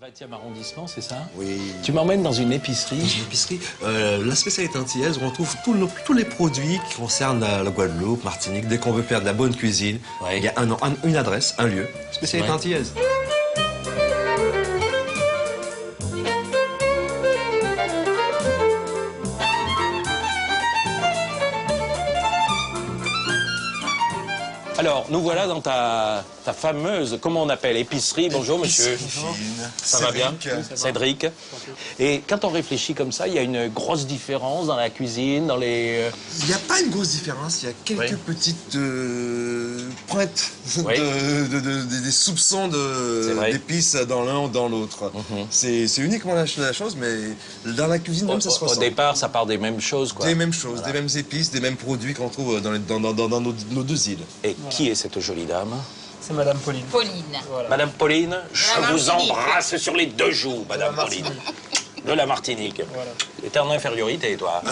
20e arrondissement, c'est ça? Oui. Tu m'emmènes dans une épicerie? Dans une épicerie, la spécialité antillaise, on retrouve tous les produits qui concernent la Guadeloupe, Martinique. Dès qu'on veut faire de la bonne cuisine, Ouais. il y a une adresse, un lieu, spécialité Ouais. antillaise. Alors, nous voilà dans ta fameuse, comment on appelle, épicerie. Bonjour, monsieur. Ça va bien? Cédric. Et quand on réfléchit comme ça, il y a une grosse différence dans la cuisine, dans les... Il n'y a pas une grosse différence, il y a quelques petites pointes, Oui. des soupçons vrai. d'épices dans l'un ou dans l'autre. C'est uniquement la chose, mais dans la cuisine même, ça se Au ressent. départ, ça part des mêmes choses, quoi. Des mêmes choses, des mêmes épices, des mêmes produits qu'on trouve dans nos deux îles. Et qui est cette jolie dame? C'est Madame Pauline. Pauline. Voilà. Madame Pauline, je La vous Martinique. embrasse sur les deux joues, Madame Pauline. De la Martinique. Voilà. T'es en infériorité, toi.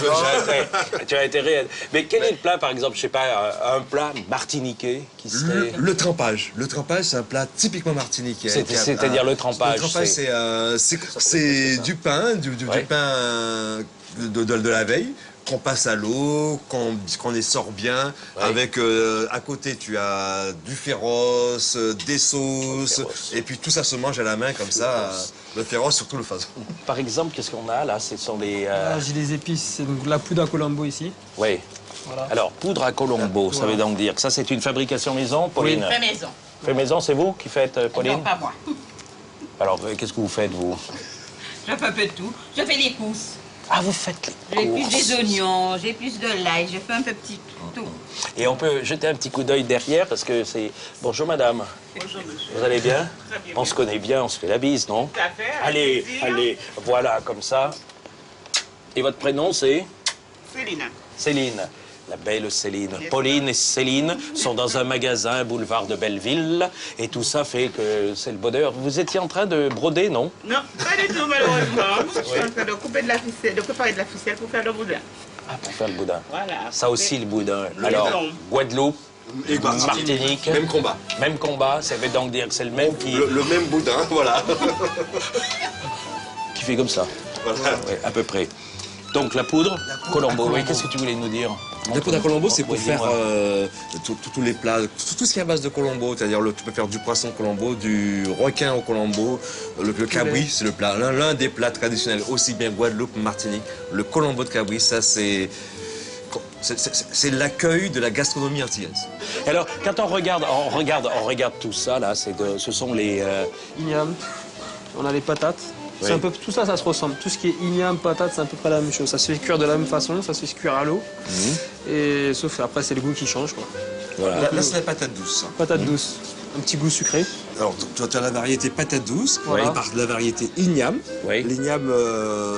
Tu as été réel. Mais quel est le plat, par exemple, je sais pas, un plat martiniquais qui serait... Le trempage. Le trempage, c'est un plat typiquement martiniquais. C'est-à-dire le trempage, Le trempage, c'est du pain, du Ouais. pain de la veille, qu'on passe à l'eau, qu'on essore bien. Ouais. Avec, à côté, tu as du féroce, des sauces, et puis tout ça se mange à la main comme ça. Le féroce, surtout le faso. Par exemple, qu'est-ce qu'on a là? Ce sont des... Là, j'ai des épices, c'est donc de la poudre à Colombo ici. Oui. Voilà. Alors, poudre à Colombo, ça veut donc dire que ça, c'est une fabrication maison, Pauline? Fait maison. Fait maison, c'est vous qui faites, Pauline? Non, pas moi. Alors, qu'est-ce que vous faites, vous? Je fais un peu de tout. Je fais les courses. Ah, vous faites les J'ai courses. plus des oignons, j'ai plus de l'ail, je fais un peu petit tout. Et on peut jeter un petit coup d'œil derrière parce que c'est... Bonjour, madame. Bonjour, monsieur. Vous allez bien? Très bien. On se connaît bien, on se fait la bise, non? Tout à fait, avec Allez, plaisir. allez, voilà, comme ça. Et votre prénom, c'est? Céline. Céline. La belle Céline. Pauline et Céline sont dans un magasin, boulevard de Belleville. Et tout ça fait que c'est le bonheur. Vous étiez en train de broder, non? Non, pas du tout, malheureusement. Je suis en train de couper de la ficelle, de préparer de la ficelle pour faire le boudin. Ah, pour faire le boudin. Voilà. Ça aussi, le boudin. Le Alors, boudin. Guadeloupe, Et Martinique. Même combat. Même combat. Ça veut donc dire que c'est le même Le même boudin, voilà. qui fait comme ça. Voilà. Ouais, à peu près. Donc, la poudre, Colombo. Oui, qu'est-ce que tu voulais nous dire? La poudre à Colombo, c'est pour Oui, faire dis-moi. tous les plats, tout ce qui est à base de Colombo. C'est-à-dire, tu peux faire du poisson au Colombo, du requin au Colombo. Le cabri, c'est le plat, l'un des plats traditionnels, aussi bien Guadeloupe, Martinique. Le Colombo de cabri, ça, c'est l'accueil de la gastronomie antillaise. Alors, quand on regarde tout ça, là, ce sont les... Igname, on a les patates. Oui. C'est un peu, tout ça, ça se ressemble. Tout ce qui est igname, patate, c'est à peu près la même chose. Ça se fait cuire de la même façon, ça se fait cuire à l'eau. Et sauf après, c'est le goût qui change, quoi. Voilà. Là, c'est la patate douce. Patate douce, un petit goût sucré. Alors, tu as la variété patate douce, Voilà. et par la variété igname. Oui. L'igname,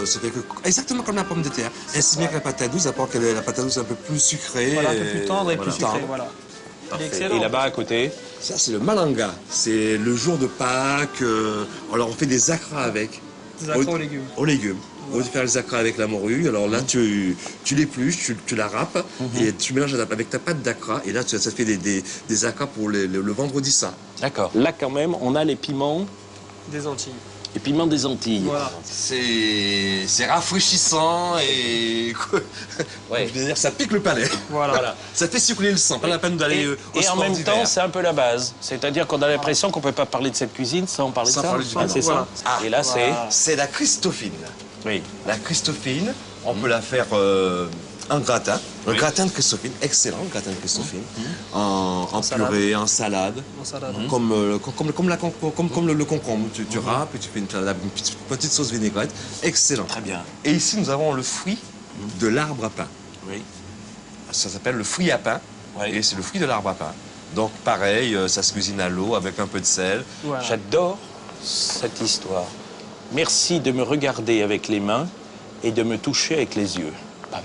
c'est exactement comme la pomme de terre. Ainsi bien que la patate douce, à part que la patate douce est un peu plus sucrée. Voilà, un peu plus tendre et voilà. plus sucré, voilà. Il est excellent. Et là-bas, à côté? Ça, c'est le malanga. C'est le jour de Pâques. Alors, on fait des acras avec. Des acras aux légumes. Aux légumes. On va faire les acras avec la morue. Alors là, tu l'épluches, tu la râpes et tu mélanges avec ta pâte d'acra. Et là, ça fait des acras pour le vendredi saint. D'accord. Là, quand même, on a les piments, Des Antilles. les piments des Antilles. Voilà. C'est rafraîchissant et Ouais. je veux dire, ça pique le palais. Voilà. Ça fait circuler le sang. Pas la peine d'aller au Et en sport même d'hiver. temps, c'est un peu la base. C'est-à-dire qu'on a l'impression qu'on ne peut pas parler de cette cuisine sans parler Sans de ça. parler du Ah, vin. c'est ça. Ah, Et là, voilà. C'est la Christophine. c'est... Oui. La Christophine, on peut la faire en gratin. Un gratin de Christophine, excellent gratin de Christophine. En salade. purée, en salade. En salade. Comme le concombre. Tu râpes et tu fais une petite sauce vinaigrette. Excellent. Très bien. Et ici, nous avons le fruit de l'arbre à pain. Oui. Ça s'appelle le fruit à pain. Oui. Et c'est le fruit de l'arbre à pain. Donc, pareil, ça se cuisine à l'eau avec un peu de sel. Voilà. J'adore cette histoire. Merci de me regarder avec les mains et de me toucher avec les yeux. Pas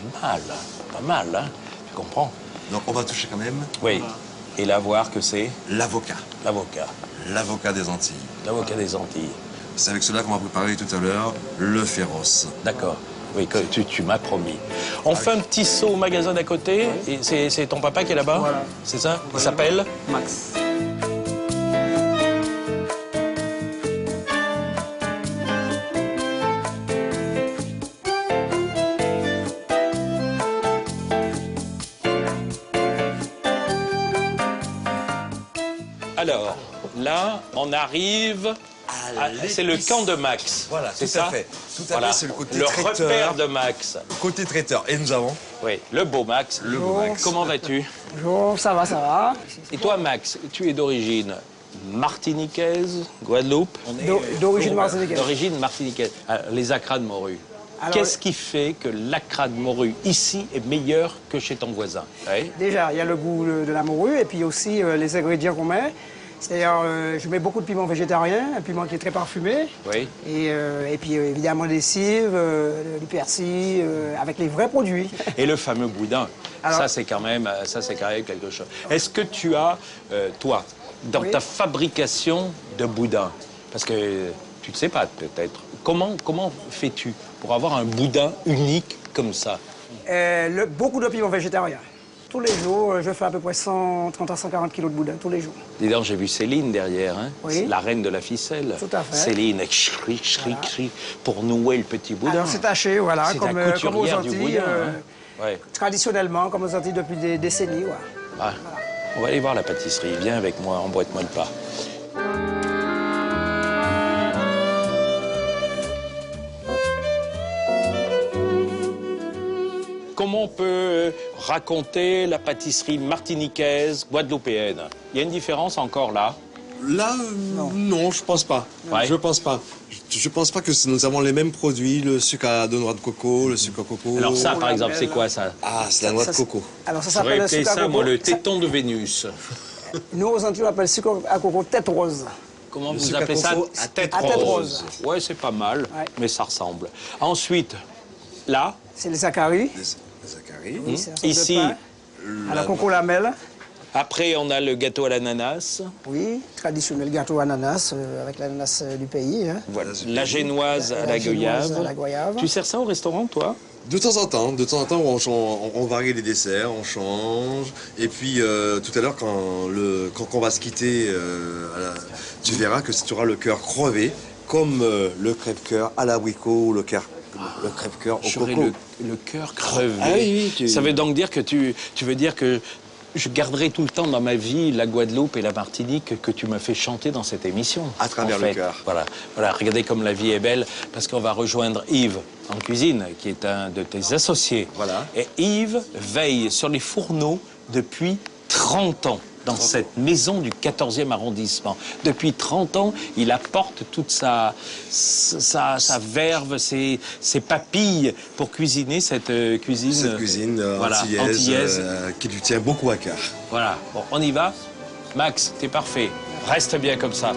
mal, hein? Tu comprends? Donc, on va toucher quand même Oui. Et là, voir que c'est l'avocat. l'avocat. L'avocat des Antilles. L'avocat des Antilles. C'est avec cela qu'on va préparer tout à l'heure le féroce. D'accord. Oui, que tu m'as promis. On fait un petit saut au magasin d'à côté. Et c'est ton papa qui est là-bas? Voilà. C'est ça? Il s'appelle? Max. Alors, là, on arrive... c'est le camp de Max. Voilà, c'est tout ça. à fait. Tout à Voilà. fait, c'est le côté le traiteur. repère de Max. Côté traiteur. Et nous avons Oui, le beau Max. le beau Max. Comment vas-tu? Bonjour, ça va, ça va. Et toi, Max, tu es d'origine martiniquaise, Guadeloupe? D'origine martiniquaise. D'origine martiniquaise. Les acras de morue. Alors, Qu'est-ce qui fait que l'acra de morue ici est meilleur que chez ton voisin? Oui. déjà, il y a le goût de la morue et puis aussi les ingrédients qu'on met. C'est-à-dire, je mets beaucoup de piment végétarien, un piment qui est très parfumé. Oui. Et puis, évidemment, des cives, du persil, avec les vrais produits. Et le fameux boudin, Alors- ça c'est quand même quelque chose. Est-ce que tu as, toi, dans Oui. ta fabrication de boudin, parce que tu ne sais pas peut-être, comment fais-tu pour avoir un boudin unique comme ça? Beaucoup de piment végétarien. Tous les jours, je fais à peu près 130 à 140 kilos de boudin, tous les jours. Dis donc, j'ai vu Céline derrière, hein? Oui. C'est la reine de la ficelle. Tout à fait. Céline, cri, pour nouer le petit boudin. Alors, c'est taché, voilà, C'est comme, la comme aux couturière du Antilles, boudin. Ouais. traditionnellement, comme aux Antilles depuis des décennies. Ouais. Ah, on va aller voir la pâtisserie. Viens avec moi, emboîte-moi le pas. Comment on peut raconter la pâtisserie martiniquaise, guadeloupéenne? Il y a une différence encore là? Là, non, je pense pas. Ouais. Je pense pas. Je pense pas que nous avons les mêmes produits, le sucre de noix de coco, le sucre à coco. Alors ça, on par exemple, c'est l'appelle- quoi ça? Ah, c'est la noix de Ça, coco. Alors, ça J'aurais s'appelle le appelé sucre à ça, coco. moi, le téton de Vénus. Nous, aux Antilles, on appelle sucre à coco tête rose. Comment vous sucre à appelez ça? coco À tête à tête rose. rose. Ouais, c'est pas mal, Ouais. mais ça ressemble. Ensuite, là, C'est les zacharies. Les Zacharie. Oui, c'est un sorte de ici, pain. À la coco lamelle. après, on a le gâteau à l'ananas. Oui, traditionnel gâteau ananas, avec l'ananas du pays. Hein. Voilà, la génoise à La la génoise goyave. à la goyave. Tu sers ça au restaurant, toi? De temps en temps, on varie les desserts, on change. Et puis, tout à l'heure, quand on va se quitter, tu verras que tu auras le cœur crevé, comme le crève-cœur à l'abricot ou le crève-cœur au J'aurais coco. le cœur crevé. Ah oui, oui, Ça veut donc dire que tu veux dire que je garderai tout le temps dans ma vie la Guadeloupe et la Martinique que tu m'as fait chanter dans cette émission. À travers en le fait. cœur. Voilà, regardez comme la vie est belle, parce qu'on va rejoindre Yves en cuisine, qui est un de tes associés. Voilà. Et Yves veille sur les fourneaux depuis 30 ans. Dans cette maison du 14e arrondissement. Depuis 30 ans, il apporte toute sa verve, ses papilles pour cuisiner cette cuisine. Cette cuisine voilà, antillaise, qui lui tient beaucoup à cœur. Voilà, bon, on y va. Max, t'es parfait. Reste bien comme ça.